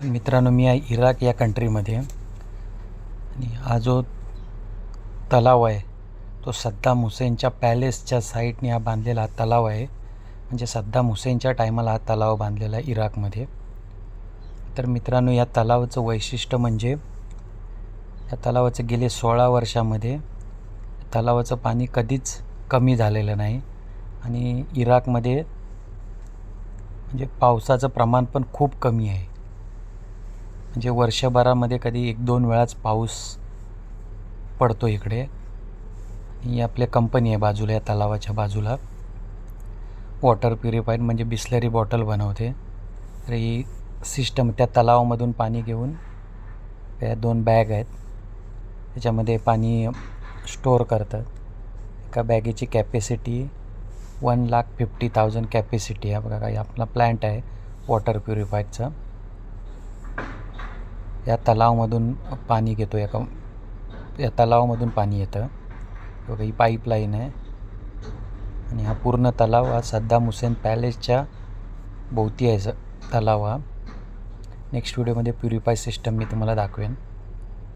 मित्रांनो, मी आहे इराक या कंट्रीमध्ये आणि हा जो तलाव आहे तो सद्दाम हुसेनच्या पॅलेसच्या साईडने हा बांधलेला हा तलाव आहे. म्हणजे सद्दाम हुसेनच्या टायमाला हा तलाव बांधलेला आहे इराकमध्ये. तर मित्रांनो, या तलावाचं वैशिष्ट्य म्हणजे या तलावाचं गेले 16 वर्षामध्ये तलावाचं पाणी कधीच कमी झालेलं नाही आणि इराकमध्ये म्हणजे पावसाचं प्रमाण पण खूप कमी आहे. म्हणजे वर्षभरामध्ये कधी 1-2 वेळाच पाऊस पडतो इकडे. ही आपल्या कंपनी आहे बाजूला, या तलावाच्या बाजूला वॉटर प्युरिफायर म्हणजे बिस्लरी बॉटल बनवते. तर ही सिस्टम त्या तलावामधून पाणी घेऊन या 2 बॅग आहेत त्याच्यामध्ये पाणी स्टोअर करतात. एका बॅगेची कॅपॅसिटी 1,50,000 कॅपॅसिटी आहे. बघा, काही आपला प्लॅन्ट आहे वॉटर प्युरिफायरचा. या तलावामधून पाणी घेतो, या तलावामधून पाणी येतं. बघा, ही पाईपलाईन आहे आणि हा पूर्ण तलाव हा सद्दाम हुसेन पॅलेसच्या भोवती आहे. तलाव हा नेक्स्ट व्हिडिओमध्ये प्युरिफाय सिस्टम मी तुम्हाला दाखवेन.